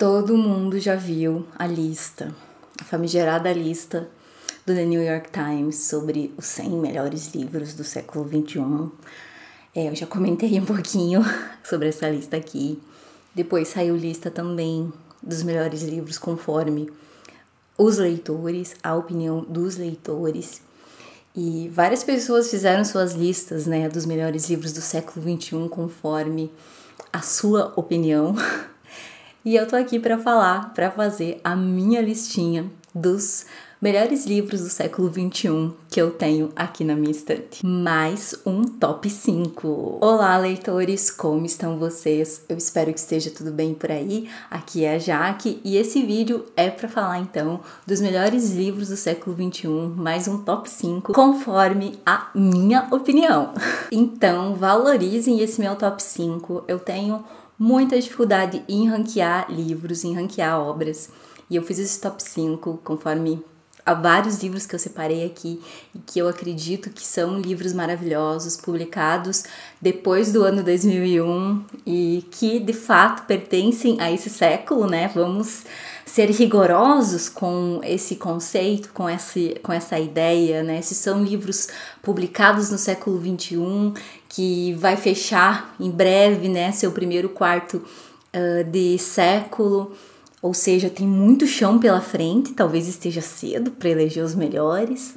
Todo mundo já viu a lista, a famigerada lista do The New York Times sobre os 100 melhores livros do século XXI. Eu já comentei um pouquinho sobre essa lista aqui. Depois saiu lista também dos melhores livros conforme os leitores, a opinião dos leitores. E várias pessoas fizeram suas listas, dos melhores livros do século XXI conforme a sua opinião. E eu tô aqui para fazer a minha listinha dos melhores livros do século XXI que eu tenho aqui na minha estante. Mais um top 5. Olá, leitores, como estão vocês? Eu espero que esteja tudo bem por aí. Aqui é a Jaque e esse vídeo é para falar então dos melhores livros do século XXI, mais um top 5, conforme a minha opinião. Então, valorizem esse meu top 5. Eu tenho muita dificuldade em ranquear livros, em ranquear obras. E eu fiz esse top 5 conforme há vários livros que eu separei aqui e que eu acredito que são livros maravilhosos, publicados depois do ano 2001 e que de fato pertencem a esse século, Vamos ser rigorosos com esse conceito, com essa ideia, Esses são livros publicados no século XXI, que vai fechar em breve, seu primeiro quarto de século. Ou seja, tem muito chão pela frente, talvez esteja cedo para eleger os melhores,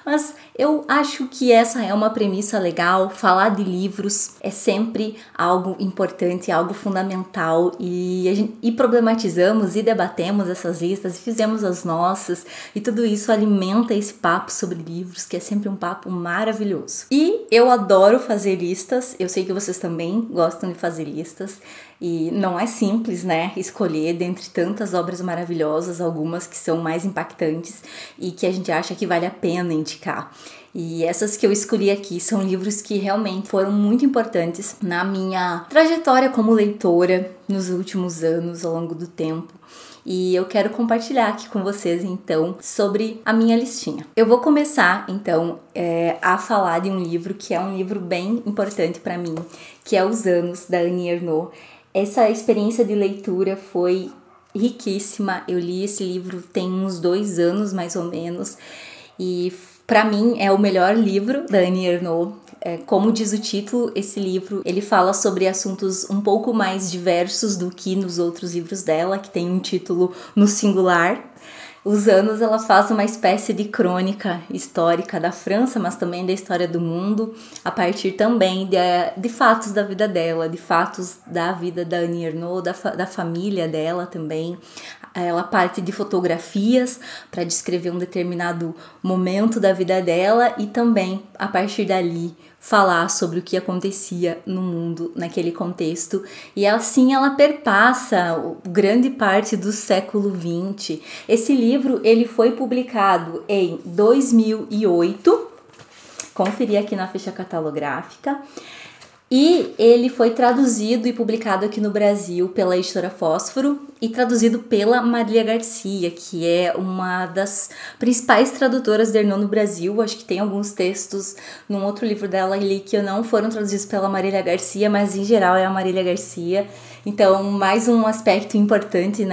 Mas eu acho que essa é uma premissa legal. Falar de livros é sempre algo importante, algo fundamental. E problematizamos e debatemos essas listas e fizemos as nossas. E tudo isso alimenta esse papo sobre livros, que é sempre um papo maravilhoso. E eu adoro fazer listas, eu sei que vocês também gostam de fazer listas. E não é simples, escolher dentre tantas obras maravilhosas, algumas que são mais impactantes e que a gente acha que vale a pena indicar. E essas que eu escolhi aqui são livros que realmente foram muito importantes na minha trajetória como leitora nos últimos anos, ao longo do tempo. E eu quero compartilhar aqui com vocês, então, sobre a minha listinha. Eu vou começar, então, a falar de um livro que é um livro bem importante para mim, que é Os Anos, da Annie Ernaux. Essa experiência de leitura foi riquíssima. Eu li esse livro tem uns 2 anos, mais ou menos, e para mim é o melhor livro da Annie Ernaux. Como diz o título, esse livro ele fala sobre assuntos um pouco mais diversos do que nos outros livros dela, que tem um título no singular. Os Anos, ela faz uma espécie de crônica histórica da França, mas também da história do mundo, a partir também de fatos da vida dela, de fatos da vida da Annie Ernaux, da família dela também. Ela parte de fotografias para descrever um determinado momento da vida dela e também, a partir dali, falar sobre o que acontecia no mundo naquele contexto. E assim ela perpassa grande parte do século XX. Esse livro ele foi publicado em 2008, conferi aqui na ficha catalográfica, e ele foi traduzido e publicado aqui no Brasil pela editora Fósforo e traduzido pela Marília Garcia, que é uma das principais tradutoras de Ernaux no Brasil. Acho que tem alguns textos num outro livro dela ali que não foram traduzidos pela Marília Garcia, mas em geral é a Marília Garcia. Então, mais um aspecto importante,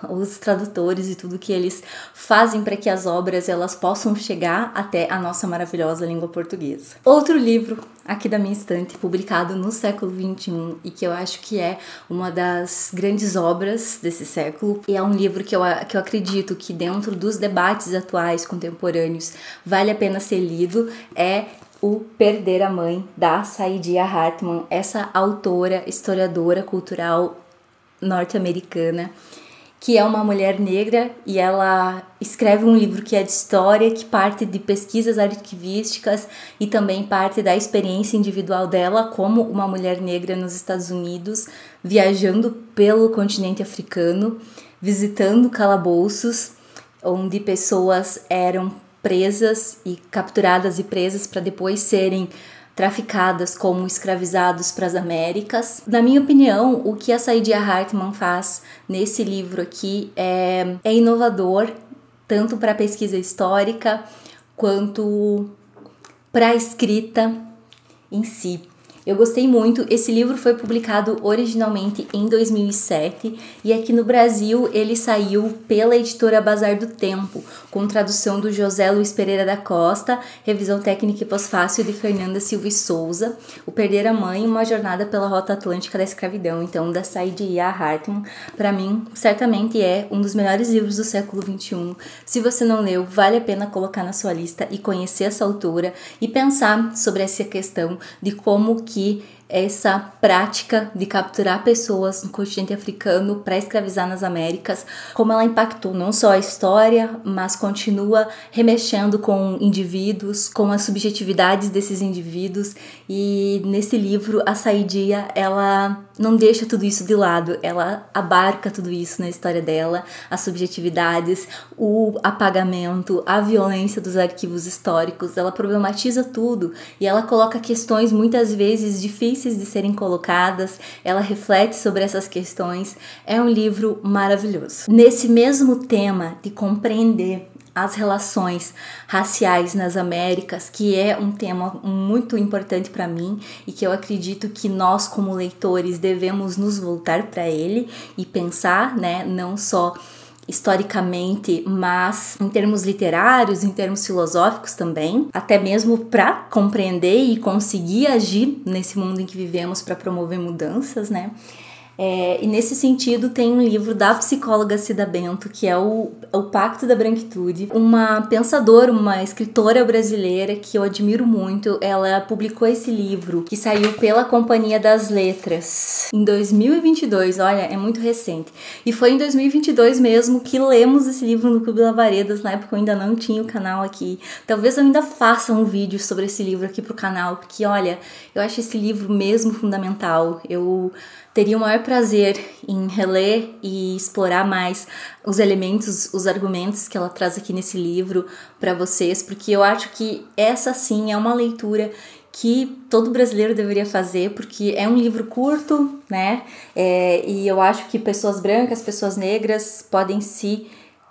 Os tradutores e tudo que eles fazem para que as obras elas possam chegar até a nossa maravilhosa língua portuguesa. Outro livro aqui da minha estante, publicado no século XXI e que eu acho que é uma das grandes obras desse século. E é um livro que eu acredito que dentro dos debates atuais, contemporâneos, vale a pena ser lido, é O Perder a Mãe, da Saidiya Hartman, essa autora, historiadora cultural norte-americana, que é uma mulher negra e ela escreve um livro que é de história, que parte de pesquisas arquivísticas e também parte da experiência individual dela como uma mulher negra nos Estados Unidos, viajando pelo continente africano, visitando calabouços, onde pessoas eram presas e capturadas e presas para depois serem traficadas como escravizados para as Américas. Na minha opinião, o que a Saidiya Hartman faz nesse livro aqui é inovador, tanto para a pesquisa histórica quanto para a escrita em si. Eu gostei muito. Esse livro foi publicado originalmente em 2007 e aqui no Brasil ele saiu pela editora Bazar do Tempo, com tradução do José Luiz Pereira da Costa, revisão técnica e pós-fácil de Fernanda Silva e Souza, O Perder a Mãe, uma jornada pela Rota Atlântica da Escravidão, então da Saidiya Hartman. Para mim, certamente é um dos melhores livros do século XXI. Se você não leu, vale a pena colocar na sua lista e conhecer essa autora e pensar sobre essa questão de como que essa prática de capturar pessoas no continente africano para escravizar nas Américas, como ela impactou não só a história, mas continua remexendo com indivíduos, com as subjetividades desses indivíduos. E nesse livro, a Saidiya, ela não deixa tudo isso de lado, ela abarca tudo isso na história dela, as subjetividades, o apagamento, a violência dos arquivos históricos, ela problematiza tudo e ela coloca questões muitas vezes difíceis de serem colocadas, ela reflete sobre essas questões. É um livro maravilhoso. Nesse mesmo tema de compreender as relações raciais nas Américas, que é um tema muito importante para mim e que eu acredito que nós como leitores devemos nos voltar para ele e pensar, né, não só historicamente, mas em termos literários, em termos filosóficos também, até mesmo para compreender e conseguir agir nesse mundo em que vivemos para promover mudanças, né? E nesse sentido tem um livro da psicóloga Cida Bento, que é o Pacto da Branquitude, uma pensadora, uma escritora brasileira que eu admiro muito. Ela publicou esse livro, que saiu pela Companhia das Letras em 2022, olha, é muito recente. E foi em 2022 mesmo que lemos esse livro no Clube Lavaredas, na época eu ainda não tinha o canal aqui. Talvez eu ainda faça um vídeo sobre esse livro aqui pro canal, porque olha, eu acho esse livro mesmo fundamental. Eu teria o maior prazer em reler e explorar mais os elementos, os argumentos que ela traz aqui nesse livro para vocês, porque eu acho que essa sim é uma leitura que todo brasileiro deveria fazer, porque é um livro curto, né? E eu acho que pessoas brancas, pessoas negras podem se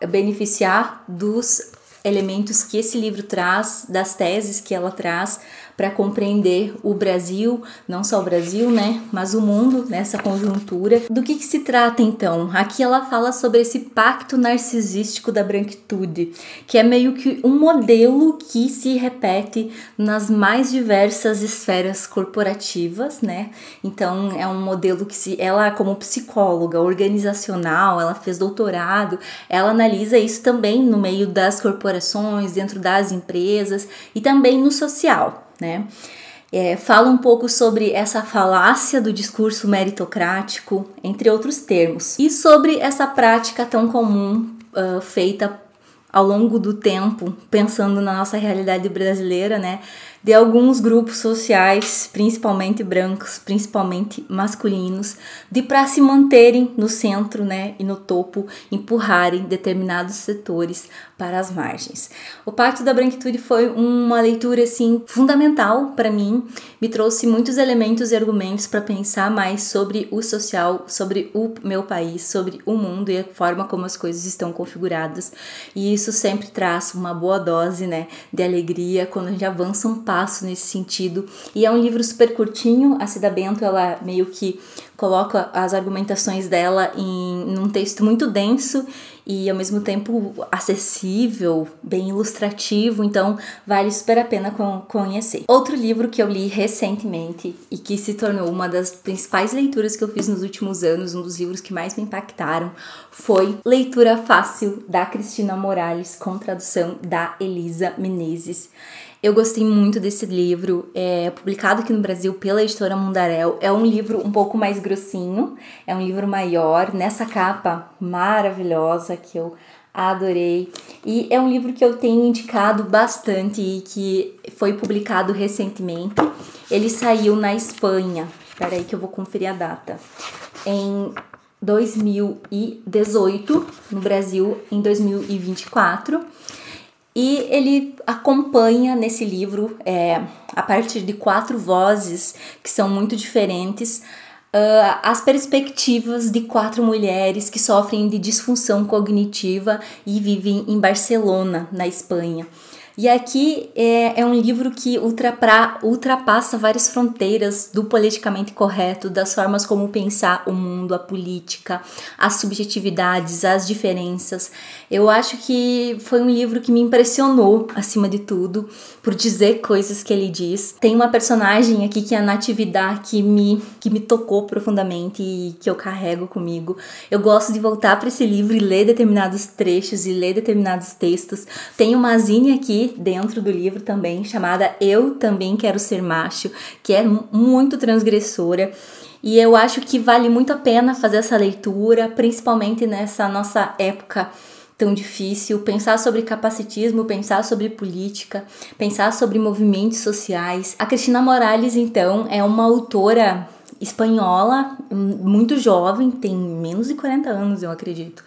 beneficiar dos elementos que esse livro traz, das teses que ela traz para compreender o Brasil, não só o Brasil, né, mas o mundo nessa conjuntura. Do que se trata então? Aqui ela fala sobre esse pacto narcisístico da branquitude, que é meio que um modelo que se repete nas mais diversas esferas corporativas, né? Então é um modelo que ela, como psicóloga organizacional, ela fez doutorado, ela analisa isso também no meio das corporações, dentro das empresas e também no social, né? Fala um pouco sobre essa falácia do discurso meritocrático, entre outros termos, e sobre essa prática tão comum feita ao longo do tempo, pensando na nossa realidade brasileira, né, de alguns grupos sociais, principalmente brancos, principalmente masculinos, de para se manterem no centro, né, e no topo, empurrarem determinados setores para as margens. O Pacto da Branquitude foi uma leitura assim fundamental para mim, me trouxe muitos elementos e argumentos para pensar mais sobre o social, sobre o meu país, sobre o mundo e a forma como as coisas estão configuradas. E isso sempre traz uma boa dose, né, de alegria quando a gente avança um passo nesse sentido. E é um livro super curtinho. A Cida Bento, ela meio que coloca as argumentações dela num texto muito denso e ao mesmo tempo acessível, bem ilustrativo, então vale super a pena conhecer. Outro livro que eu li recentemente e que se tornou uma das principais leituras que eu fiz nos últimos anos, um dos livros que mais me impactaram, foi Leitura Fácil, da Cristina Morales, com tradução da Elisa Menezes. Eu gostei muito desse livro, publicado aqui no Brasil pela editora Mundaréu. É um livro um pouco mais grossinho, é um livro maior, nessa capa maravilhosa que eu adorei. E é um livro que eu tenho indicado bastante e que foi publicado recentemente. Ele saiu na Espanha, peraí que eu vou conferir a data, em 2018, no Brasil em 2024. E ele acompanha nesse livro, a partir de 4 vozes que são muito diferentes, as perspectivas de 4 mulheres que sofrem de disfunção cognitiva e vivem em Barcelona, na Espanha. E aqui é um livro que ultrapassa várias fronteiras do politicamente correto, das formas como pensar o mundo, a política, as subjetividades, as diferenças. Eu acho que foi um livro que me impressionou, acima de tudo, por dizer coisas que ele diz. Tem uma personagem aqui que é a Natividad, que me tocou profundamente e que eu carrego comigo. Eu gosto de voltar para esse livro e ler determinados trechos e ler determinados textos. Tem uma zine aqui dentro do livro também, chamada Eu Também Quero Ser Macho, que é muito transgressora. E eu acho que vale muito a pena fazer essa leitura, principalmente nessa nossa época tão difícil, pensar sobre capacitismo, pensar sobre política, pensar sobre movimentos sociais. A Cristina Morales, então, é uma autora espanhola, muito jovem, tem menos de 40 anos, eu acredito.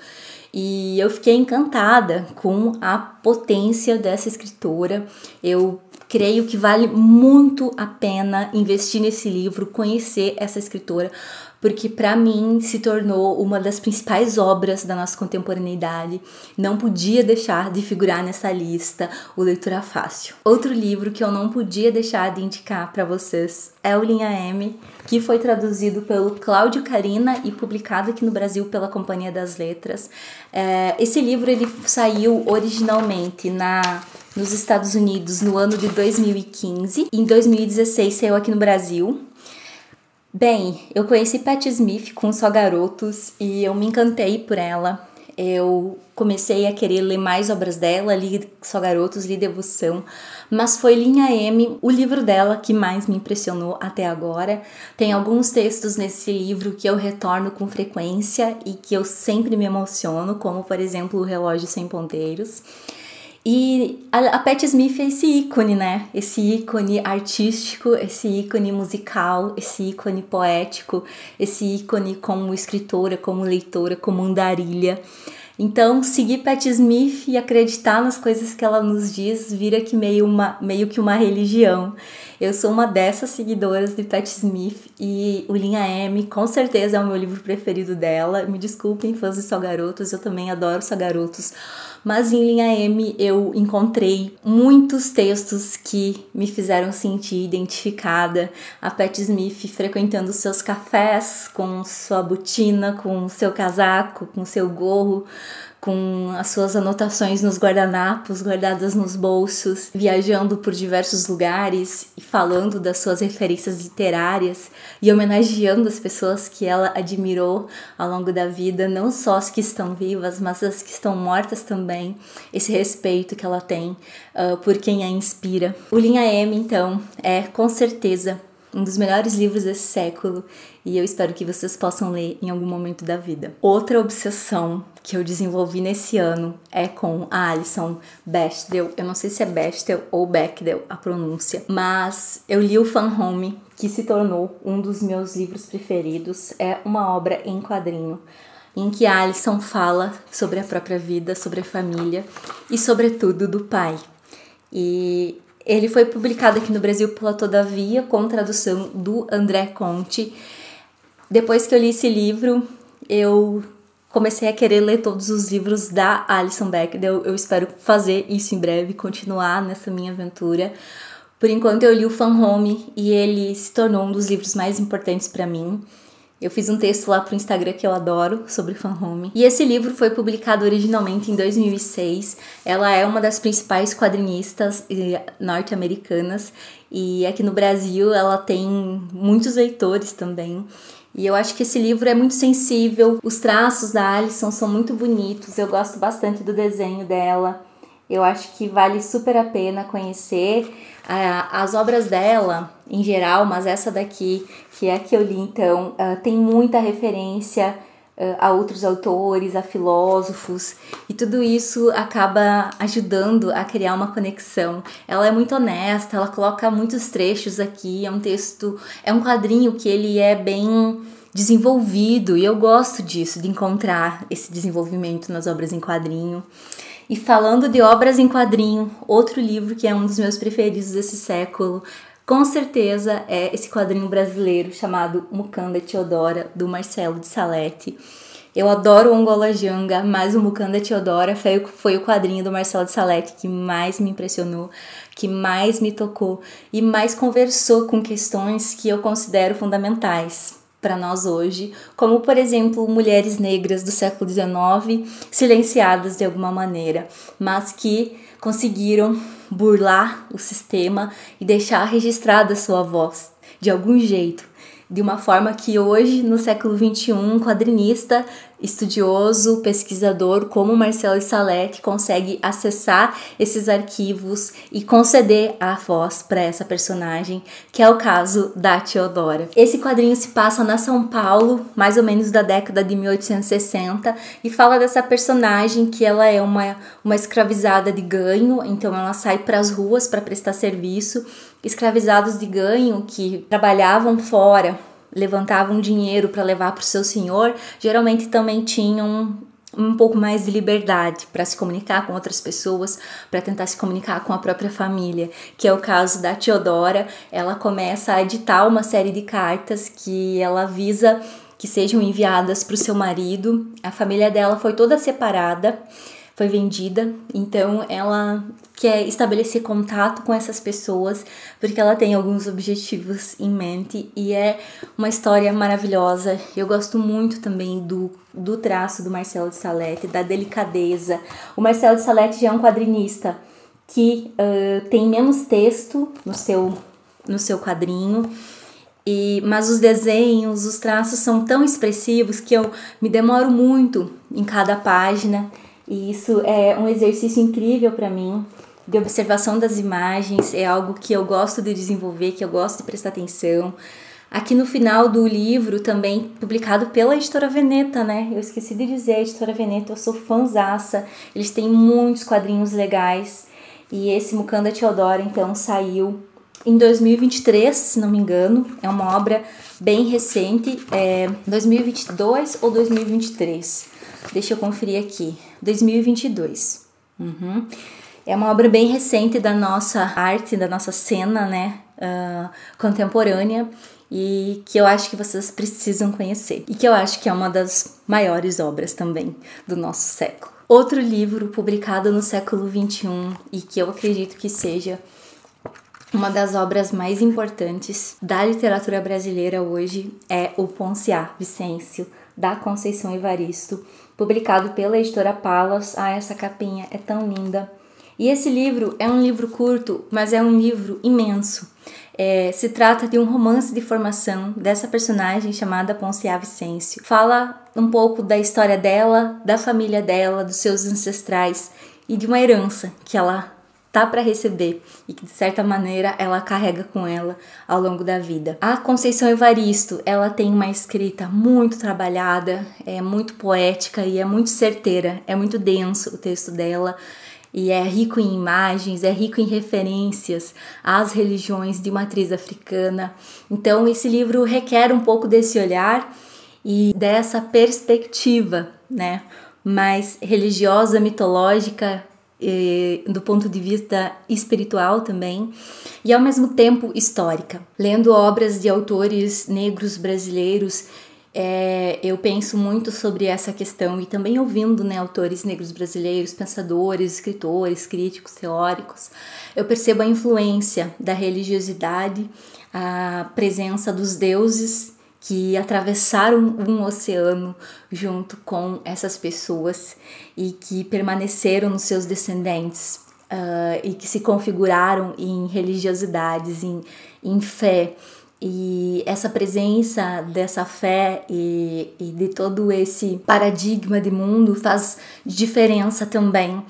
E eu fiquei encantada com a potência dessa escritora. Eu creio que vale muito a pena investir nesse livro, conhecer essa escritora, porque para mim se tornou uma das principais obras da nossa contemporaneidade. Não podia deixar de figurar nessa lista, o Leitura Fácil. Outro livro que eu não podia deixar de indicar para vocês é o Linha M, que foi traduzido pelo Cláudio Carina e publicado aqui no Brasil pela Companhia das Letras. Esse livro ele saiu originalmente nos Estados Unidos no ano de 2015. Em 2016 saiu aqui no Brasil. Bem, eu conheci Patti Smith com Só Garotos e eu me encantei por ela. Eu comecei a querer ler mais obras dela, li Só Garotos, li Devoção, mas foi Linha M, o livro dela, que mais me impressionou até agora. Tem alguns textos nesse livro que eu retorno com frequência e que eu sempre me emociono, como por exemplo O Relógio Sem Ponteiros. E a Patti Smith é esse ícone, né? Esse ícone artístico, esse ícone musical, esse ícone poético, esse ícone como escritora, como leitora, como andarilha. Então, seguir Patti Smith e acreditar nas coisas que ela nos diz vira que meio que uma religião. Eu sou uma dessas seguidoras de Patti Smith e o Linha M com certeza é o meu livro preferido dela. Me desculpem, fãs de Só Garotos, eu também adoro Só Garotos. Mas em Linha M eu encontrei muitos textos que me fizeram sentir identificada. A Patti Smith frequentando seus cafés, com sua botina, com seu casaco, com seu gorro, com as suas anotações nos guardanapos guardadas nos bolsos, viajando por diversos lugares e falando das suas referências literárias e homenageando as pessoas que ela admirou ao longo da vida, não só as que estão vivas, mas as que estão mortas também, esse respeito que ela tem por quem a inspira. O Linha M, então, é com certeza um dos melhores livros desse século e eu espero que vocês possam ler em algum momento da vida. Outra obsessão que eu desenvolvi nesse ano é com a Alison Bechdel. Eu não sei se é Bechdel ou Bechdel a pronúncia, mas eu li o Fan Home, que se tornou um dos meus livros preferidos. É uma obra em quadrinho em que a Alison fala sobre a própria vida, sobre a família e sobretudo do pai. E ele foi publicado aqui no Brasil pela Todavia, com tradução do André Conte. Depois que eu li esse livro, eu comecei a querer ler todos os livros da Alison Bechdel. Eu espero fazer isso em breve, continuar nessa minha aventura. Por enquanto eu li o Fan Home e ele se tornou um dos livros mais importantes para mim. Eu fiz um texto lá pro Instagram que eu adoro sobre Fan Home. E esse livro foi publicado originalmente em 2006. Ela é uma das principais quadrinistas norte-americanas. E aqui no Brasil ela tem muitos leitores também. E eu acho que esse livro é muito sensível. Os traços da Alison são muito bonitos. Eu gosto bastante do desenho dela. Eu acho que vale super a pena conhecer as obras dela em geral, mas essa daqui, que é a que eu li então, tem muita referência a outros autores, a filósofos, e tudo isso acaba ajudando a criar uma conexão. Ela é muito honesta, ela coloca muitos trechos aqui, é um quadrinho que ele é bem desenvolvido, e eu gosto disso, de encontrar esse desenvolvimento nas obras em quadrinho. E falando de obras em quadrinho, outro livro que é um dos meus preferidos desse século, com certeza é esse quadrinho brasileiro chamado Mucanda e Teodora, do Marcelo de Salete, Eu adoro o Angola Janga, mas o Mukanda Teodora foi o quadrinho do Marcelo de Salete que mais me impressionou, que mais me tocou e mais conversou com questões que eu considero fundamentais para nós hoje, como, por exemplo, mulheres negras do século XIX, silenciadas de alguma maneira, mas que conseguiram burlar o sistema e deixar registrada sua voz de algum jeito. De uma forma que hoje, no século XXI, um quadrinista, estudioso, pesquisador como Marcelo de Salete consegue acessar esses arquivos e conceder a voz para essa personagem, que é o caso da Teodora. Esse quadrinho se passa na São Paulo, mais ou menos da década de 1860, e fala dessa personagem que ela é uma escravizada de ganho, então ela sai para as ruas para prestar serviço. Escravizados de ganho que trabalhavam fora, levantavam dinheiro para levar para o seu senhor, geralmente também tinham um pouco mais de liberdade para se comunicar com outras pessoas, para tentar se comunicar com a própria família, que é o caso da Teodora. Ela começa a editar uma série de cartas que ela visa que sejam enviadas para o seu marido. A família dela foi toda separada, foi vendida, então ela quer estabelecer contato com essas pessoas porque ela tem alguns objetivos em mente e é uma história maravilhosa. Eu gosto muito também do traço do Marcelo de Salete, da delicadeza. O Marcelo de Salete já é um quadrinista que tem menos texto no seu quadrinho, mas os desenhos, os traços são tão expressivos que eu me demoro muito em cada página. E isso é um exercício incrível para mim, de observação das imagens, é algo que eu gosto de desenvolver, que eu gosto de prestar atenção. Aqui no final do livro, também publicado pela Editora Veneta, né? Eu esqueci de dizer, a Editora Veneta, eu sou fãzaça, eles têm muitos quadrinhos legais. E esse Mukanda Teodora, então, saiu em 2023, se não me engano. É uma obra bem recente, 2022 ou 2023? Deixa eu conferir aqui. 2022. É uma obra bem recente da nossa arte, da nossa cena, né, contemporânea, e que eu acho que vocês precisam conhecer. E que eu acho que é uma das maiores obras também do nosso século. Outro livro publicado no século XXI e que eu acredito que seja uma das obras mais importantes da literatura brasileira hoje é o Ponciá Vicêncio, da Conceição Evaristo, publicado pela editora Palas. Essa capinha é tão linda. E esse livro é um livro curto, mas é um livro imenso. Se trata de um romance de formação dessa personagem chamada Ponciá Vicêncio. Fala um pouco da história dela, da família dela, dos seus ancestrais e de uma herança que ela tá para receber e que de certa maneira ela carrega com ela ao longo da vida. A Conceição Evaristo, ela tem uma escrita muito trabalhada, é muito poética e é muito certeira, é muito denso o texto dela e é rico em imagens, é rico em referências às religiões de matriz africana. Então esse livro requer um pouco desse olhar e dessa perspectiva, né, mais religiosa, mitológica, do ponto de vista espiritual também, e ao mesmo tempo histórica. Lendo obras de autores negros brasileiros, eu penso muito sobre essa questão, e também ouvindo, né, autores negros brasileiros, pensadores, escritores, críticos, teóricos, eu percebo a influência da religiosidade, a presença dos deuses que atravessaram um oceano junto com essas pessoas e que permaneceram nos seus descendentes e que se configuraram em religiosidades, em fé. E essa presença dessa fé e de todo esse paradigma de mundo faz diferença também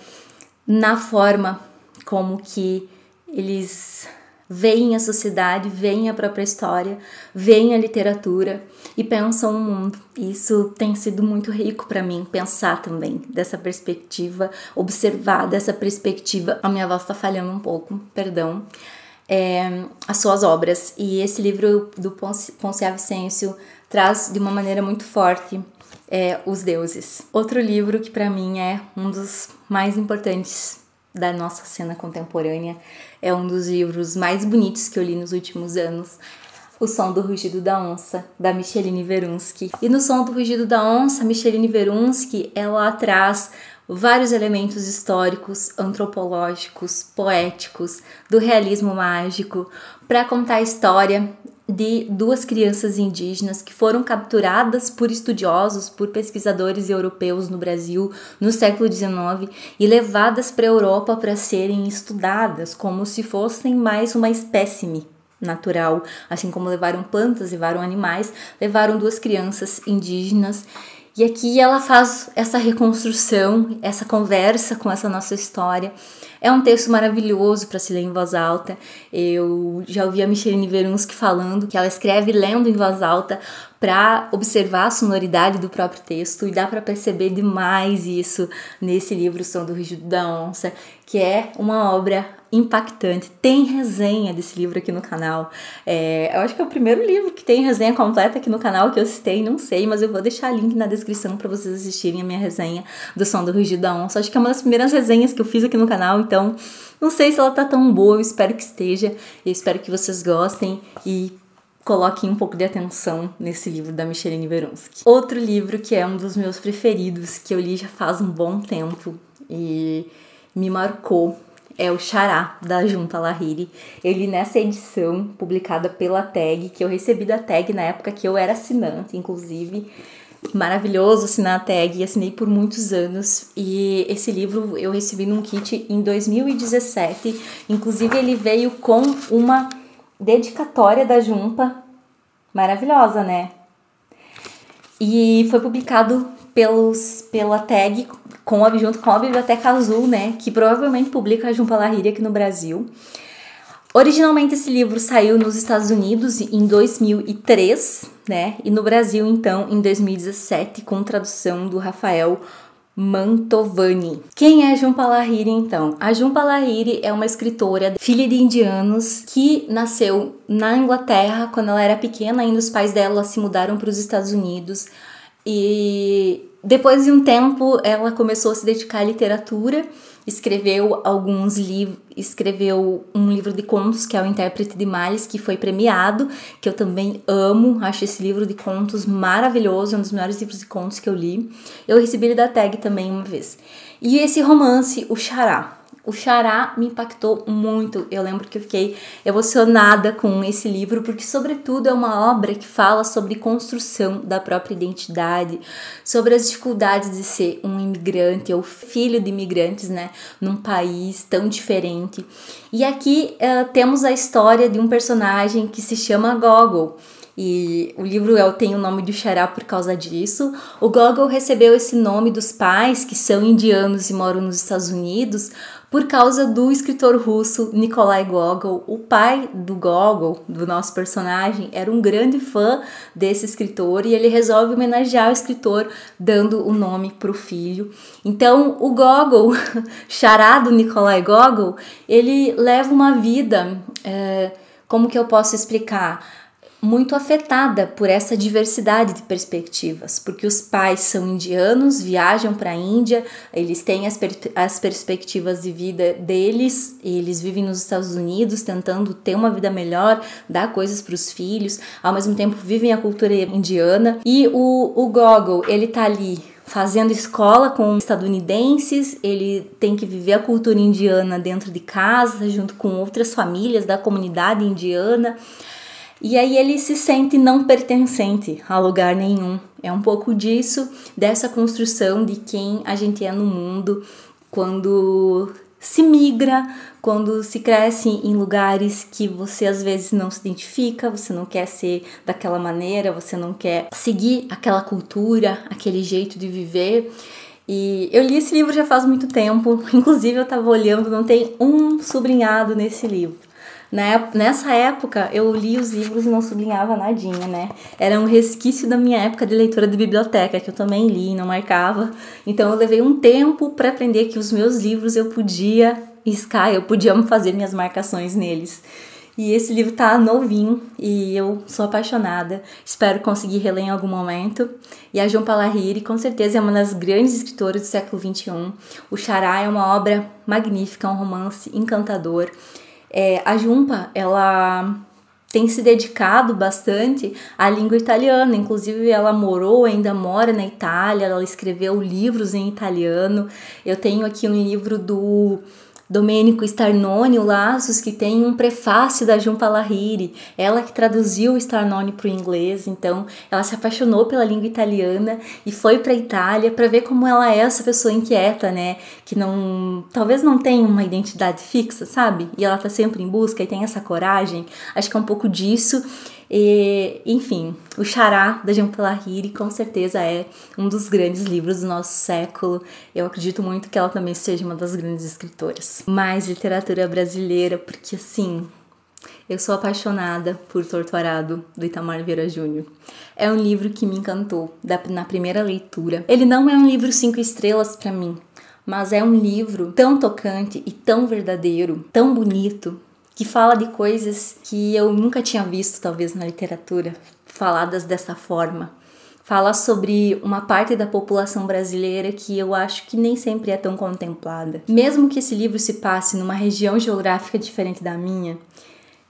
na forma como que eles veem a sociedade, veem a própria história, veem a literatura e pensam o mundo. Isso tem sido muito rico para mim, pensar também dessa perspectiva, observar dessa perspectiva. A minha voz tá falhando um pouco, perdão. As suas obras. E esse livro do Ponciá Vicêncio traz de uma maneira muito forte os deuses. Outro livro que para mim é um dos mais importantes da nossa cena contemporânea, é um dos livros mais bonitos que eu li nos últimos anos, O Som do Rugido da Onça, da Micheline Verunsky. E no Som do Rugido da Onça, Micheline Verunsky, ela traz vários elementos históricos, antropológicos, poéticos, do realismo mágico, para contar a história de duas crianças indígenas que foram capturadas por estudiosos, por pesquisadores europeus no Brasil no século XIX e levadas para a Europa para serem estudadas como se fossem mais uma espécime natural, assim como levaram plantas, levaram animais, levaram duas crianças indígenas. E aqui ela faz essa reconstrução, essa conversa com essa nossa história. É um texto maravilhoso para se ler em voz alta. Eu já ouvi a Micheline Verunsky falando que ela escreve lendo em voz alta para observar a sonoridade do próprio texto, e dá para perceber demais isso nesse livro, O Som do Rugido da Onça, que é uma obra impactante. Tem resenha desse livro aqui no canal. Eu acho que é o primeiro livro que tem resenha completa aqui no canal que eu citei, não sei, mas eu vou deixar link na descrição para vocês assistirem a minha resenha do Som do Rugido da Onça. Acho que é uma das primeiras resenhas que eu fiz aqui no canal, então não sei se ela tá tão boa, eu espero que esteja, eu espero que vocês gostem e coloquem um pouco de atenção nesse livro da Micheline Verunsky. Outro livro que é um dos meus preferidos, que eu li já faz um bom tempo e me marcou, é o Xará, da Jhumpa Lahiri. Eu li nessa edição publicada pela Tag, que eu recebi da Tag na época que eu era assinante, inclusive. Maravilhoso assinar a Tag, assinei por muitos anos. E esse livro eu recebi num kit em 2017. Inclusive ele veio com uma dedicatória da Jhumpa. Maravilhosa, né? E foi publicado pela Tag junto com a Biblioteca Azul, né, que provavelmente publica a Jhumpa Lahiri aqui no Brasil. Originalmente esse livro saiu nos Estados Unidos em 2003, né, e no Brasil então em 2017 com tradução do Rafael Mantovani. Quem é Jhumpa Lahiri então? A Jhumpa Lahiri é uma escritora, filha de indianos, que nasceu na Inglaterra. Quando ela era pequena ainda, os pais dela se mudaram para os Estados Unidos e depois de um tempo ela começou a se dedicar à literatura, escreveu alguns livros, escreveu um livro de contos que é O Intérprete de Males, que foi premiado, que eu também amo, acho esse livro de contos maravilhoso, é um dos melhores livros de contos que eu li. Eu recebi ele da Tag também uma vez. E esse romance, O Xará. O Xará me impactou muito. Eu lembro que eu fiquei emocionada com esse livro, porque sobretudo é uma obra que fala sobre construção da própria identidade, sobre as dificuldades de ser um imigrante ou filho de imigrantes, né, num país tão diferente. E aqui temos a história de um personagem que se chama Gogol. E o livro tem o nome de Xará por causa disso. O Gogol recebeu esse nome dos pais, que são indianos e moram nos Estados Unidos, por causa do escritor russo Nikolai Gogol. O pai do Gogol, do nosso personagem, era um grande fã desse escritor e ele resolve homenagear o escritor dando o nome para o filho. Então o Gogol, Xará do Nikolai Gogol, ele leva uma vida, como que eu posso explicar? Muito afetada por essa diversidade de perspectivas, porque os pais são indianos, viajam para a Índia, eles têm as perspectivas de vida deles, eles vivem nos Estados Unidos tentando ter uma vida melhor, dar coisas para os filhos, ao mesmo tempo vivem a cultura indiana, e o Gogol, ele tá ali fazendo escola com estadunidenses, ele tem que viver a cultura indiana dentro de casa, junto com outras famílias da comunidade indiana. E aí ele se sente não pertencente a lugar nenhum. É um pouco disso, dessa construção de quem a gente é no mundo quando se migra, quando se cresce em lugares que você às vezes não se identifica, você não quer ser daquela maneira, você não quer seguir aquela cultura, aquele jeito de viver. E eu li esse livro já faz muito tempo, inclusive eu estava olhando, não tem um sublinhado nesse livro. Nessa época, eu li os livros e não sublinhava nadinha, né? Era um resquício da minha época de leitura de biblioteca, que eu também li e não marcava. Então, eu levei um tempo para aprender que os meus livros eu podia riscar, eu podia fazer minhas marcações neles. E esse livro tá novinho e eu sou apaixonada. Espero conseguir reler em algum momento. E a Jhumpa Lahiri, com certeza, é uma das grandes escritoras do século XXI. O Xará é uma obra magnífica, um romance encantador. A Jhumpa, ela tem se dedicado bastante à língua italiana. Inclusive, ela ainda mora na Itália, ela escreveu livros em italiano. Eu tenho aqui um livro do Domenico Starnone, o Laços, que tem um prefácio da Jhumpa Lahiri, ela que traduziu o Starnone para o inglês. Então ela se apaixonou pela língua italiana e foi para a Itália para ver como ela é essa pessoa inquieta, né, que talvez não tenha uma identidade fixa, sabe? E ela tá sempre em busca e tem essa coragem. Acho que é um pouco disso. E, enfim, o Xará da Jhumpa Lahiri com certeza é um dos grandes livros do nosso século. Eu acredito muito que ela também seja uma das grandes escritoras. Mais literatura brasileira, porque assim, eu sou apaixonada por Torturado, do Itamar Vieira Júnior. É um livro que me encantou na primeira leitura. Ele não é um livro 5 estrelas para mim, mas é um livro tão tocante e tão verdadeiro, tão bonito, que fala de coisas que eu nunca tinha visto, talvez, na literatura, faladas dessa forma. Fala sobre uma parte da população brasileira que eu acho que nem sempre é tão contemplada. Mesmo que esse livro se passe numa região geográfica diferente da minha,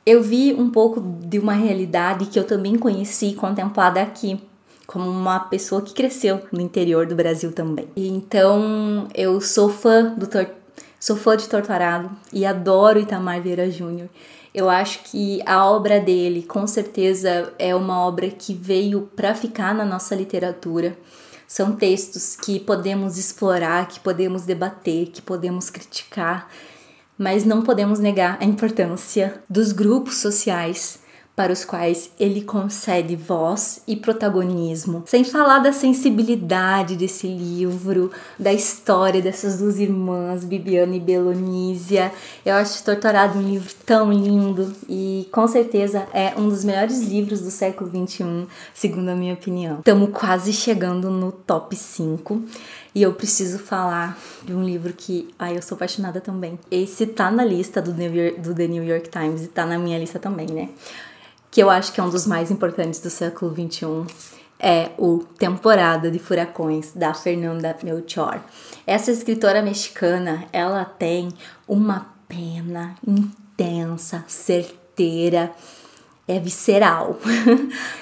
eu vi um pouco de uma realidade que eu também conheci contemplada aqui, como uma pessoa que cresceu no interior do Brasil também. Então, eu sou fã de Torturado e adoro Itamar Vieira Júnior. Eu acho que a obra dele, com certeza, é uma obra que veio para ficar na nossa literatura. São textos que podemos explorar, que podemos debater, que podemos criticar, mas não podemos negar a importância dos grupos sociais para os quais ele concede voz e protagonismo. Sem falar da sensibilidade desse livro, da história dessas duas irmãs, Bibiana e Belonísia. Eu acho Torturado um livro tão lindo e com certeza é um dos melhores livros do século XXI, segundo a minha opinião. Estamos quase chegando no top 5 e eu preciso falar de um livro que eu sou apaixonada também. Esse tá na lista do The New York Times e tá na minha lista também, né? Que eu acho que é um dos mais importantes do século XXI, é o Temporada de Furacões, da Fernanda Melchor. Essa escritora mexicana, ela tem uma pena intensa, certeira, visceral.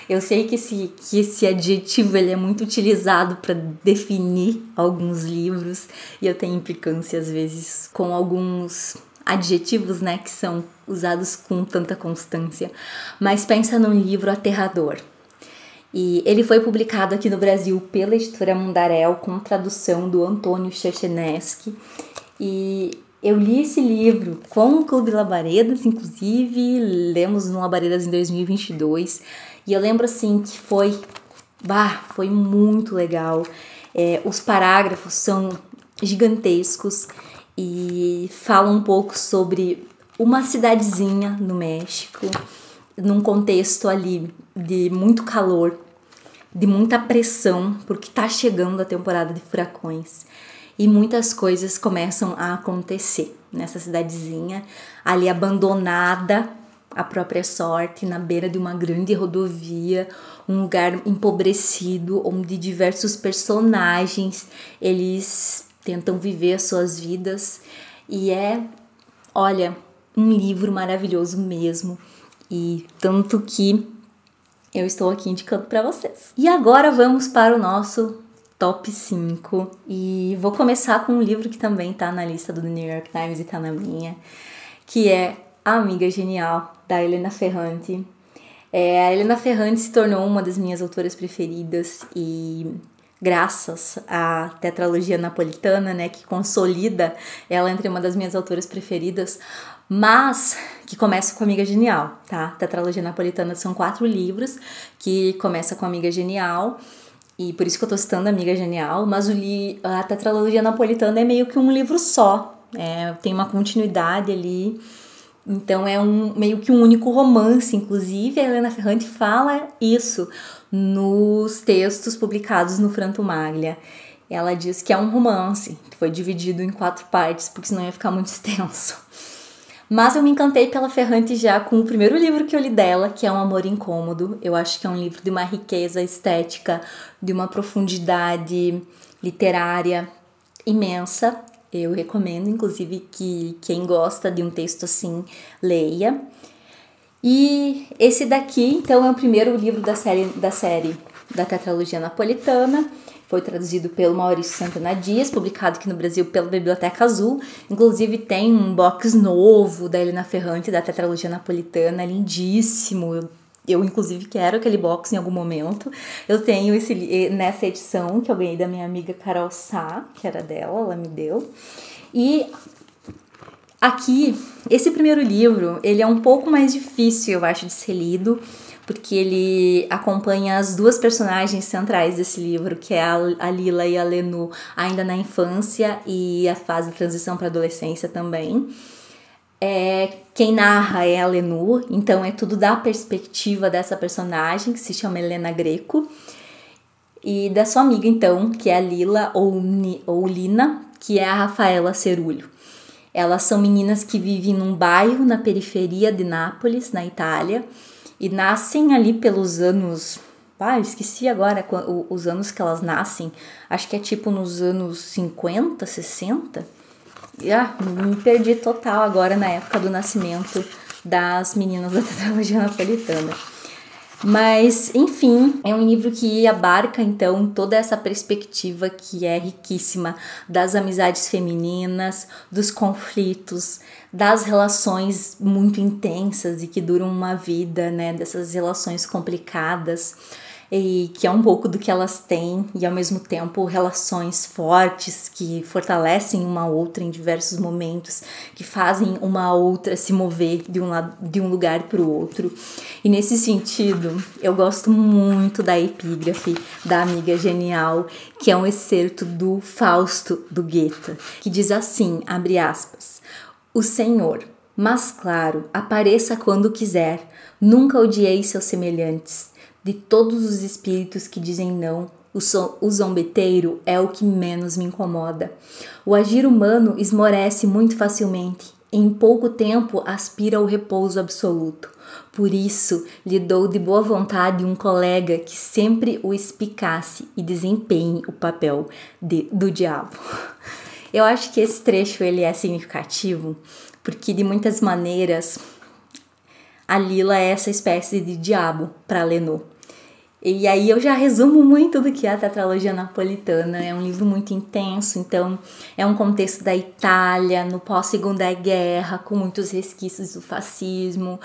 Eu sei que esse adjetivo ele é muito utilizado para definir alguns livros, e eu tenho implicância às vezes com alguns adjetivos, né, que são usados com tanta constância, mas pensa num livro aterrador. E ele foi publicado aqui no Brasil pela editora Mundarel, com tradução do Antônio Chechenesky, e eu li esse livro com o Clube Labaredas, inclusive, lemos no Labaredas em 2022, e eu lembro assim que foi muito legal. Os parágrafos são gigantescos, e fala um pouco sobre uma cidadezinha no México, num contexto ali de muito calor, de muita pressão, porque tá chegando a temporada de furacões. E muitas coisas começam a acontecer nessa cidadezinha, ali abandonada à própria sorte, na beira de uma grande rodovia, um lugar empobrecido, onde diversos personagens, eles tentam viver as suas vidas, e um livro maravilhoso mesmo, e tanto que eu estou aqui indicando para vocês. E agora vamos para o nosso top 5, e vou começar com um livro que também tá na lista do New York Times e tá na minha, que é A Amiga Genial, da Elena Ferrante. A Elena Ferrante se tornou uma das minhas autoras preferidas, e graças à tetralogia napolitana, né, que consolida ela entre uma das minhas autoras preferidas, mas que começa com Amiga Genial, tá? Tetralogia napolitana são 4 livros, que começa com Amiga Genial, e por isso que eu tô citando Amiga Genial, mas a tetralogia napolitana é meio que um livro só, tem uma continuidade ali, então é meio que um único romance. Inclusive a Elena Ferrante fala isso nos textos publicados no Franto Maglia. Ela diz que é um romance, que foi dividido em 4 partes, porque senão ia ficar muito extenso. Mas eu me encantei pela Ferrante já com o primeiro livro que eu li dela, que é Um Amor Incômodo. Eu acho que é um livro de uma riqueza estética, de uma profundidade literária imensa. Eu recomendo, inclusive, que quem gosta de um texto assim, leia. E esse daqui, então, é o primeiro livro da série da tetralogia napolitana. Foi traduzido pelo Maurício Santana Dias, publicado aqui no Brasil pela Biblioteca Azul. Inclusive tem um box novo da Elena Ferrante, da tetralogia napolitana, lindíssimo. Eu inclusive quero aquele box em algum momento. Eu tenho nessa edição que eu ganhei da minha amiga Carol Sá, que era dela, ela me deu. E aqui, esse primeiro livro, ele é um pouco mais difícil, eu acho, de ser lido, porque ele acompanha as duas personagens centrais desse livro, que é a Lila e a Lenú, ainda na infância e a fase de transição para a adolescência também. Quem narra é a Lenú, então é tudo da perspectiva dessa personagem, que se chama Helena Greco, e da sua amiga, então, que é a Lila ou Lina, que é a Rafaela Cerullo. Elas são meninas que vivem num bairro na periferia de Nápoles, na Itália, e nascem ali pelos anos... eu esqueci agora os anos que elas nascem. Acho que é tipo nos anos 50, 60. Me perdi total agora na época do nascimento das meninas da tetralogia napolitana. Mas, enfim, é um livro que abarca, então, toda essa perspectiva que é riquíssima das amizades femininas, dos conflitos, das relações muito intensas e que duram uma vida, né, dessas relações complicadas, e que é um pouco do que elas têm, e ao mesmo tempo relações fortes que fortalecem uma outra em diversos momentos, que fazem uma outra se mover de um lugar para o outro. E nesse sentido, eu gosto muito da epígrafe da Amiga Genial, que é um excerto do Fausto do Goethe, que diz assim, abre aspas: "O Senhor, mas claro, apareça quando quiser, nunca odiei seus semelhantes. De todos os espíritos que dizem não, o zombeteiro é o que menos me incomoda. O agir humano esmorece muito facilmente, em pouco tempo aspira ao repouso absoluto. Por isso, lhe dou de boa vontade um colega que sempre o espicasse e desempenhe o papel do diabo." Eu acho que esse trecho ele é significativo, porque de muitas maneiras a Lila é essa espécie de diabo para Lenú. E aí eu já resumo muito do que é a tetralogia napolitana. É um livro muito intenso, então é um contexto da Itália no pós-Segunda Guerra, com muitos resquícios do fascismo,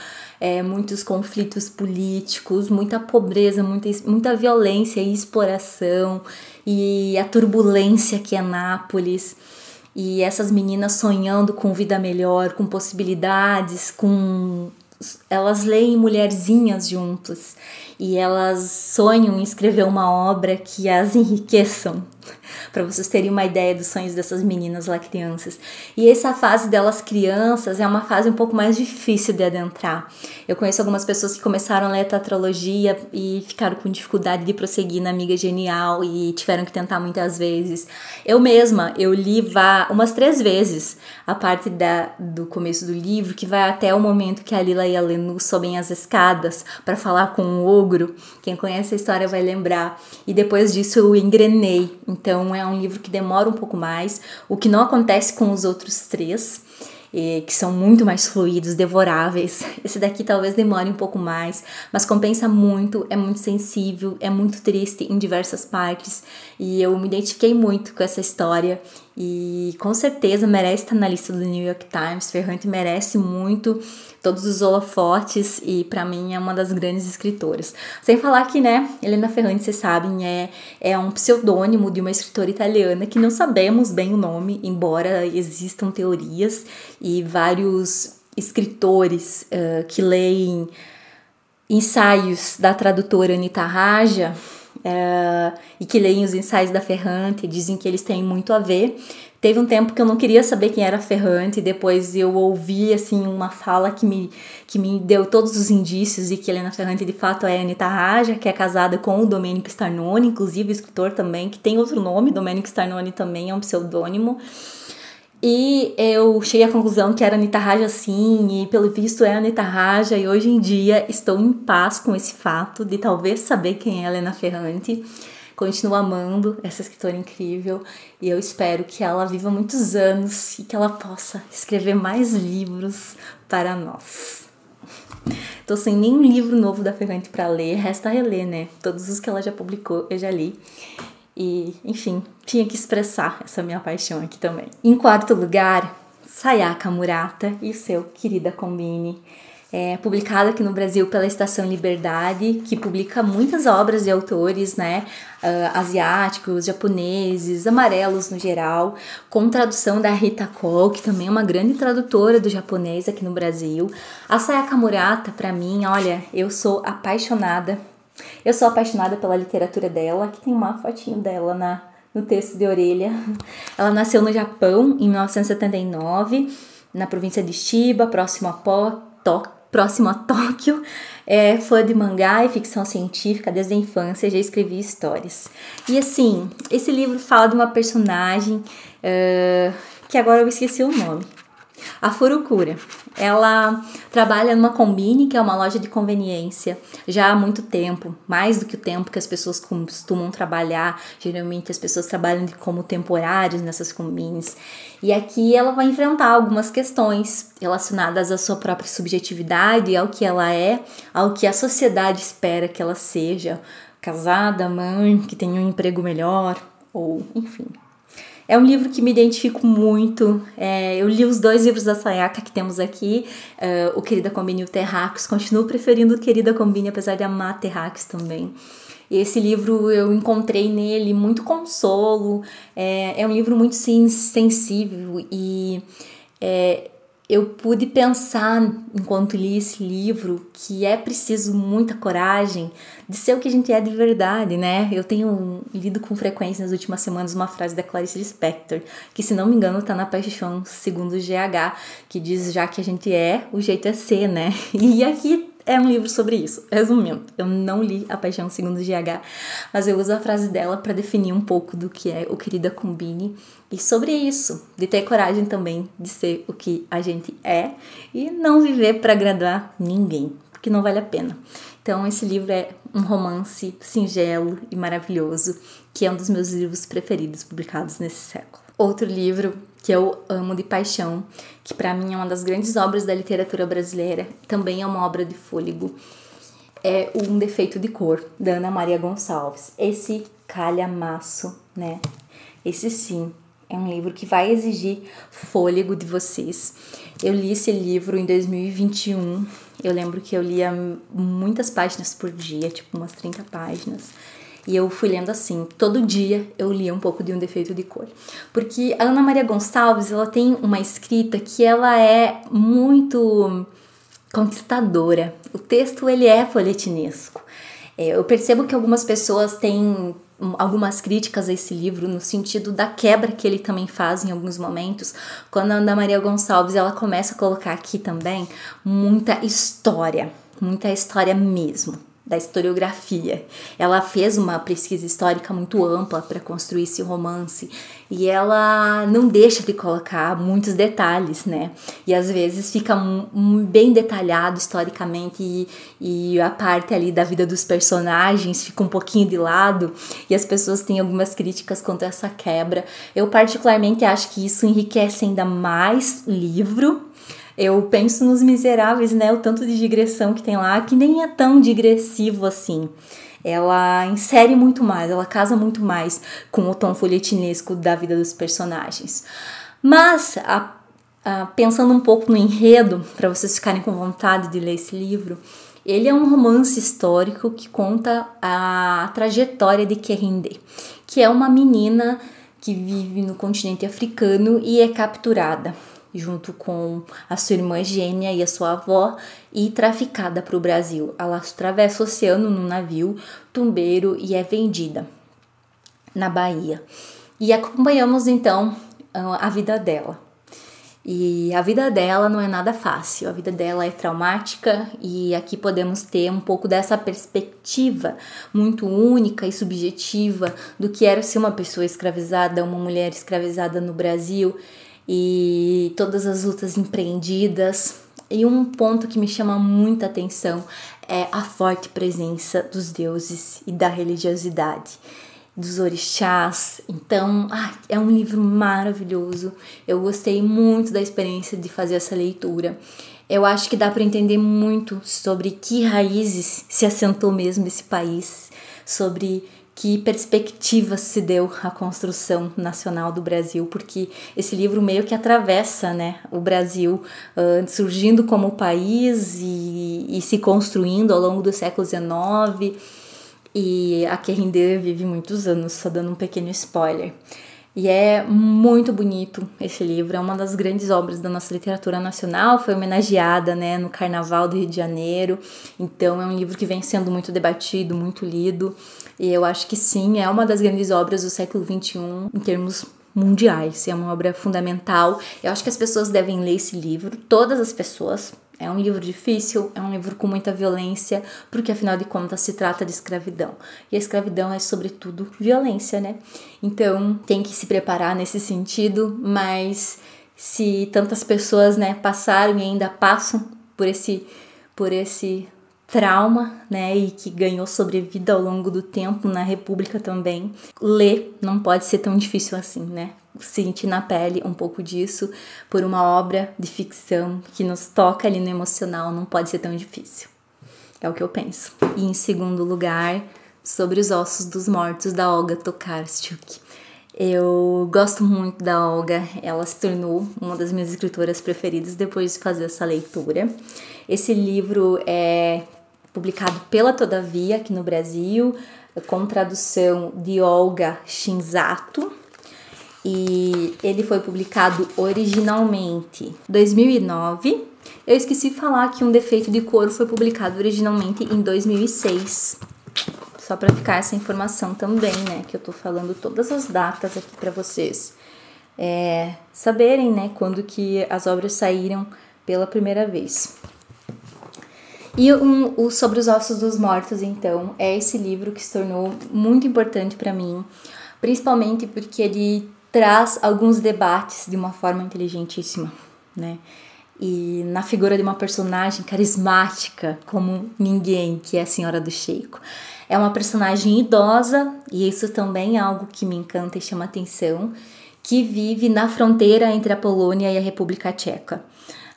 muitos conflitos políticos, muita pobreza, muita violência e exploração, e a turbulência que é Nápoles. E essas meninas sonhando com vida melhor, com possibilidades, elas leem Mulherzinhas juntas e elas sonham em escrever uma obra que as enriqueçam, para vocês terem uma ideia dos sonhos dessas meninas lá crianças. E essa fase delas crianças é uma fase um pouco mais difícil de adentrar. Eu conheço algumas pessoas que começaram a ler a tetralogia e ficaram com dificuldade de prosseguir na Amiga Genial e tiveram que tentar muitas vezes. Eu mesma, eu li umas 3 vezes a parte do começo do livro, que vai até o momento que a Lila e a Lenú sobem as escadas para falar com o ogro. Quem conhece a história vai lembrar. E depois disso eu engrenei. Então é um livro que demora um pouco mais, o que não acontece com os outros 3, que são muito mais fluidos, devoráveis. Esse daqui talvez demore um pouco mais, mas compensa muito, é muito sensível, é muito triste em diversas partes, e eu me identifiquei muito com essa história, e com certeza merece estar na lista do New York Times. Ferrante merece muito todos os holofotes e pra mim é uma das grandes escritoras. Sem falar que, né, Elena Ferrante, vocês sabem, é um pseudônimo de uma escritora italiana que não sabemos bem o nome, embora existam teorias e vários escritores que leem ensaios da tradutora Anita Raja e que leem os ensaios da Ferrante, dizem que eles têm muito a ver. Teve um tempo que eu não queria saber quem era Ferrante, depois eu ouvi assim, uma fala que me deu todos os indícios de que Elena Ferrante de fato é Anita Raja, que é casada com o Domenico Starnone, inclusive o escritor também, que tem outro nome, Domenico Starnone também é um pseudônimo. E eu cheguei à conclusão que era Anita Raja sim, e pelo visto é Anita Raja, e hoje em dia estou em paz com esse fato de talvez saber quem é Elena Ferrante. Continuo amando essa escritora incrível e eu espero que ela viva muitos anos e que ela possa escrever mais livros para nós. Tô sem nenhum livro novo da Ferrante para ler, resta reler, né? Todos os que ela já publicou eu já li. E, enfim, tinha que expressar essa minha paixão aqui também. Em quarto lugar, Sayaka Murata e o seu Querida Combine. Publicado aqui no Brasil pela Estação Liberdade, que publica muitas obras de autores, né, asiáticos, japoneses, amarelos no geral, com tradução da Rita Cole, que também é uma grande tradutora do japonês aqui no Brasil. A Sayaka Murata, pra mim, olha, eu sou apaixonada pela literatura dela, que tem uma fotinho dela no texto de orelha. Ela nasceu no Japão em 1979, na província de Chiba, próximo a Tóquio. É fã de mangá e ficção científica desde a infância, já escrevi histórias. E assim, esse livro fala de uma personagem que agora eu esqueci o nome. A Furukura. Ela trabalha numa Combine, que é uma loja de conveniência, já há muito tempo, mais do que o tempo que as pessoas costumam trabalhar. Geralmente as pessoas trabalham como temporários nessas Combines. E aqui ela vai enfrentar algumas questões relacionadas à sua própria subjetividade, ao que ela é, ao que a sociedade espera que ela seja, casada, mãe, que tenha um emprego melhor, ou enfim. É um livro que me identifico muito. Eu li os 2 livros da Sayaka que temos aqui, o Querida Combine e o Terráqueos. Continuo preferindo o Querida Combine, apesar de amar Terráqueos também. E esse livro eu encontrei nele muito consolo. É um livro muito sensível e eu pude pensar, enquanto li esse livro, que é preciso muita coragem de ser o que a gente é de verdade, né? Eu tenho lido com frequência nas últimas semanas uma frase da Clarice Lispector, que, se não me engano, tá na Paixão Segundo o GH, que diz: já que a gente é, o jeito é ser, né? E aqui é um livro sobre isso. Resumindo, eu não li A Paixão Segundo o GH, mas eu uso a frase dela para definir um pouco do que é o Querida Combine e sobre isso, de ter coragem também de ser o que a gente é e não viver para agradar ninguém, porque não vale a pena. Então esse livro é um romance singelo e maravilhoso, que é um dos meus livros preferidos publicados nesse século. Outro livro que eu amo de paixão, que para mim é uma das grandes obras da literatura brasileira, também é uma obra de fôlego, é Um Defeito de Cor, da Ana Maria Gonçalves. Esse calhamaço, né? Esse sim, é um livro que vai exigir fôlego de vocês. Eu li esse livro em 2021, eu lembro que eu lia muitas páginas por dia, tipo umas 30 páginas. E eu fui lendo assim, todo dia eu lia um pouco de Um Defeito de Cor. Porque a Ana Maria Gonçalves, ela tem uma escrita que ela é muito conquistadora. O texto, ele é folhetinesco. Eu percebo que algumas pessoas têm algumas críticas a esse livro no sentido da quebra que ele também faz em alguns momentos, quando a Ana Maria Gonçalves, ela começa a colocar aqui também muita história mesmo, da historiografia. Ela fez uma pesquisa histórica muito ampla para construir esse romance e ela não deixa de colocar muitos detalhes, né? E às vezes fica bem detalhado historicamente e a parte ali da vida dos personagens fica um pouquinho de lado e as pessoas têm algumas críticas quanto a essa quebra. Eu particularmente acho que isso enriquece ainda mais o livro. Eu penso nos Miseráveis, né? O tanto de digressão que tem lá, que nem é tão digressivo assim. Ela insere muito mais, ela casa muito mais com o tom folhetinesco da vida dos personagens. Mas, pensando um pouco no enredo, para vocês ficarem com vontade de ler esse livro, ele é um romance histórico que conta a trajetória de Kehinde, que é uma menina que vive no continente africano e é capturada junto com a sua irmã gêmea e a sua avó, e traficada para o Brasil. Ela atravessa o oceano num navio tumbeiro e é vendida na Bahia. E acompanhamos então a vida dela. E a vida dela não é nada fácil, a vida dela é traumática e aqui podemos ter um pouco dessa perspectiva muito única e subjetiva do que era ser uma pessoa escravizada, uma mulher escravizada no Brasil, e todas as lutas empreendidas. E um ponto que me chama muita atenção é a forte presença dos deuses e da religiosidade, dos orixás. Então, é um livro maravilhoso. Eu gostei muito da experiência de fazer essa leitura. Eu acho que dá para entender muito sobre que raízes se assentou mesmo esse país, sobre que perspectivas se deu à construção nacional do Brasil, porque esse livro meio que atravessa, né, o Brasil, surgindo como país e se construindo ao longo do século XIX, e a Kerrinder vive muitos anos, só dando um pequeno spoiler. E é muito bonito esse livro, é uma das grandes obras da nossa literatura nacional, foi homenageada, né, no Carnaval do Rio de Janeiro, então é um livro que vem sendo muito debatido, muito lido, e eu acho que sim, é uma das grandes obras do século XXI em termos mundiais, é uma obra fundamental. Eu acho que as pessoas devem ler esse livro, todas as pessoas. É um livro difícil, é um livro com muita violência, porque afinal de contas se trata de escravidão. E a escravidão é sobretudo violência, né? Então tem que se preparar nesse sentido, mas se tantas pessoas, né, passaram e ainda passam por esse trauma, né, e que ganhou sobrevida ao longo do tempo na República também, ler não pode ser tão difícil assim, né? Sentir na pele um pouco disso por uma obra de ficção que nos toca ali no emocional não pode ser tão difícil. É o que eu penso. E em segundo lugar, Sobre os Ossos dos Mortos, da Olga Tokarczuk. Eu gosto muito da Olga, ela se tornou uma das minhas escritoras preferidas depois de fazer essa leitura. Esse livro é publicado pela Todavia aqui no Brasil, com tradução de Olga Shinzato, e ele foi publicado originalmente em 2009. Eu esqueci de falar que Um Defeito de Coro foi publicado originalmente em 2006. Só para ficar essa informação também, né? Que eu tô falando todas as datas aqui para vocês saberem, né? Quando que as obras saíram pela primeira vez. E o Sobre os Ossos dos Mortos, então, é esse livro que se tornou muito importante para mim, principalmente porque ele traz alguns debates de uma forma inteligentíssima, né? E na figura de uma personagem carismática como ninguém, que é a Senhora do Sheiko. É uma personagem idosa, e isso também é algo que me encanta e chama atenção, que vive na fronteira entre a Polônia e a República Tcheca.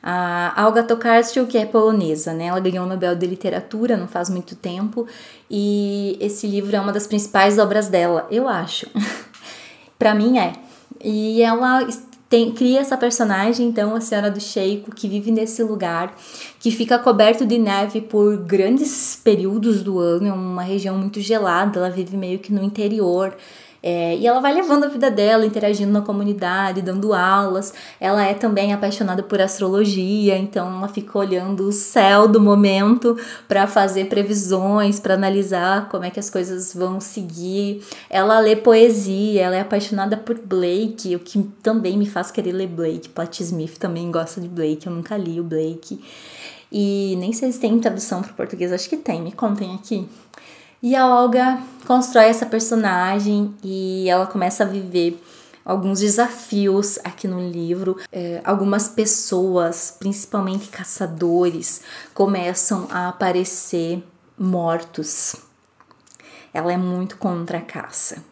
A Olga Tokarczuk, que é polonesa, né? Ela ganhou o Nobel de Literatura não faz muito tempo, e esse livro é uma das principais obras dela, eu acho. Pra mim é. E ela cria essa personagem, então, a Senhora do Sheiko, que vive nesse lugar, que fica coberto de neve por grandes períodos do ano, é uma região muito gelada, ela vive meio que no interior. E ela vai levando a vida dela, interagindo na comunidade, dando aulas. Ela é também apaixonada por astrologia, então ela fica olhando o céu do momento para fazer previsões, para analisar como é que as coisas vão seguir. Ela lê poesia, ela é apaixonada por Blake, o que também me faz querer ler Blake. Patti Smith também gosta de Blake, eu nunca li o Blake. E nem sei se tem tradução para o português, acho que tem, me contem aqui. E a Olga constrói essa personagem e ela começa a viver alguns desafios aqui no livro. Algumas pessoas, principalmente caçadores, começam a aparecer mortos. Ela é muito contra a caça.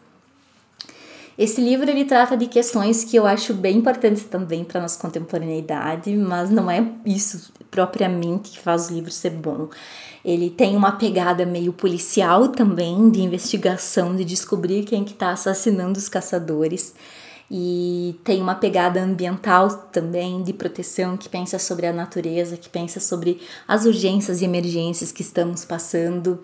Esse livro ele trata de questões que eu acho bem importantes também para a nossa contemporaneidade, mas não é isso propriamente que faz o livro ser bom. Ele tem uma pegada meio policial também, de investigação, de descobrir quem que está assassinando os caçadores. E tem uma pegada ambiental também, de proteção, que pensa sobre a natureza, que pensa sobre as urgências e emergências que estamos passando.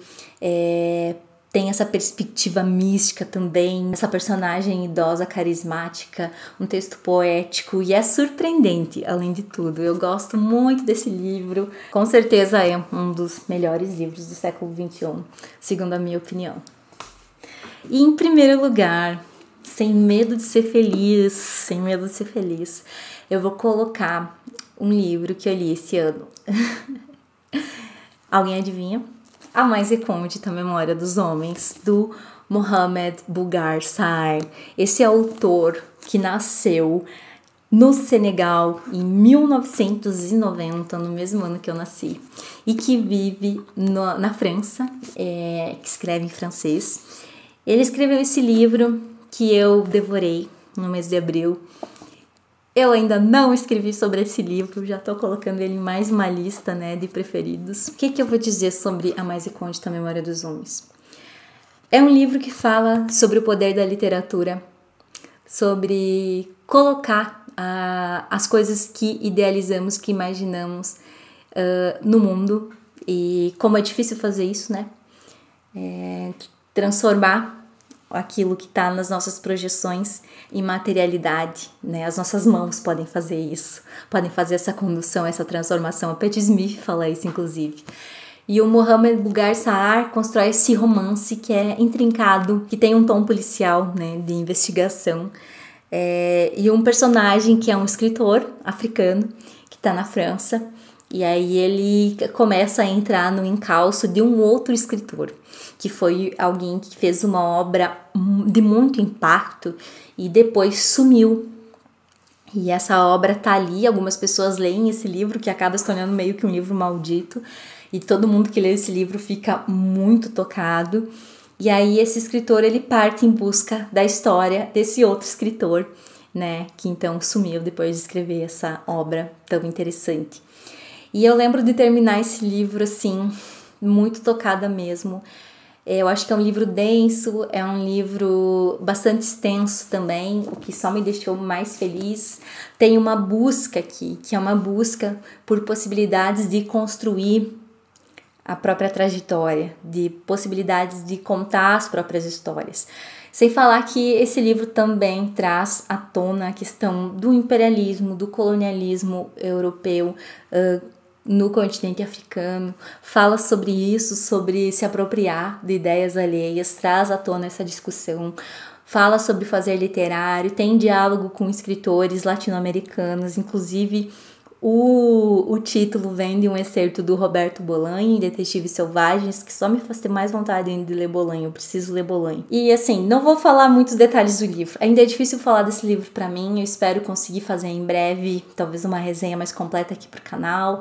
Tem essa perspectiva mística também, essa personagem idosa, carismática, um texto poético e é surpreendente, além de tudo. Eu gosto muito desse livro, com certeza é um dos melhores livros do século XXI, segundo a minha opinião. E em primeiro lugar, Sem Medo de Ser Feliz, eu vou colocar um livro que eu li esse ano. Alguém adivinha? A Mais Recôndita Memória dos Homens, do Mohamed Bougar Sarr. Esse autor que nasceu no Senegal em 1990, no mesmo ano que eu nasci, e que vive na França, que escreve em francês. Ele escreveu esse livro que eu devorei no mês de abril. Eu ainda não escrevi sobre esse livro, já tô colocando ele em mais uma lista, né, de preferidos. O que eu vou dizer sobre A Mais Recôndita Memória dos Homens? É um livro que fala sobre o poder da literatura, sobre colocar as coisas que idealizamos, que imaginamos no mundo, e como é difícil fazer isso, né? Transformar aquilo que está nas nossas projeções em materialidade, né? As nossas mãos podem fazer isso, podem fazer essa condução, essa transformação. A Patti Smith fala isso, inclusive. E o Mohamed Bougar Sarr constrói esse romance que é intrincado, que tem um tom policial, né, de investigação. E um personagem que é um escritor africano, que está na França, e aí ele começa a entrar no encalço de um outro escritor, que foi alguém que fez uma obra de muito impacto e depois sumiu. E essa obra tá ali, algumas pessoas leem esse livro, que acaba se tornando meio que um livro maldito, e todo mundo que lê esse livro fica muito tocado. E aí esse escritor, ele parte em busca da história desse outro escritor, né, que então sumiu depois de escrever essa obra tão interessante. E eu lembro de terminar esse livro, assim, muito tocada mesmo. Eu acho que é um livro denso, é um livro bastante extenso também, o que só me deixou mais feliz. Tem uma busca aqui, que é uma busca por possibilidades de construir a própria trajetória, de possibilidades de contar as próprias histórias. Sem falar que esse livro também traz à tona a questão do imperialismo, do colonialismo europeu, no continente africano, fala sobre isso, sobre se apropriar de ideias alheias, traz à tona essa discussão, fala sobre fazer literário, tem diálogo com escritores latino-americanos, inclusive o título vem de um excerto do Roberto Bolanho, em Detetives Selvagens, que só me faz ter mais vontade ainda de ler Bolanho, eu preciso ler Bolanho. E assim, não vou falar muitos detalhes do livro, ainda é difícil falar desse livro pra mim, eu espero conseguir fazer em breve, talvez uma resenha mais completa aqui pro canal.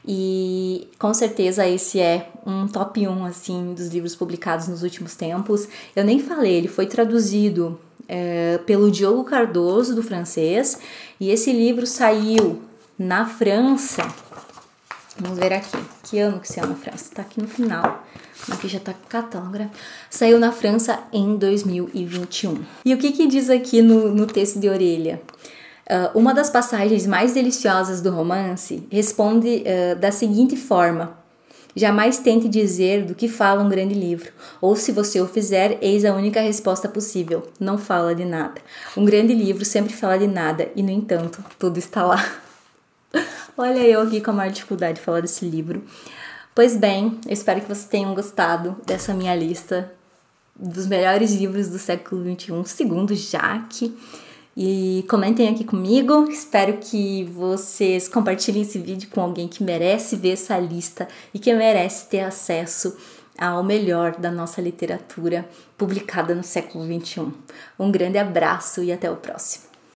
E com certeza esse é um top 1 assim, dos livros publicados nos últimos tempos. Eu nem falei, ele foi traduzido pelo Diogo Cardoso, do francês, e esse livro saiu na França. Vamos ver aqui, que ano que saiu na França? Tá aqui no final, aqui já tá catálogo. Saiu na França em 2021. E o que diz aqui no texto de orelha? Uma das passagens mais deliciosas do romance responde da seguinte forma: jamais tente dizer do que fala um grande livro, ou se você o fizer, eis a única resposta possível: não fala de nada. Um grande livro sempre fala de nada, e no entanto, tudo está lá. Olha eu aqui com a maior dificuldade de falar desse livro. Pois bem, eu espero que vocês tenham gostado dessa minha lista dos melhores livros do século XXI, segundo Jaque. E comentem aqui comigo, espero que vocês compartilhem esse vídeo com alguém que merece ver essa lista e que merece ter acesso ao melhor da nossa literatura publicada no século XXI. Um grande abraço e até o próximo.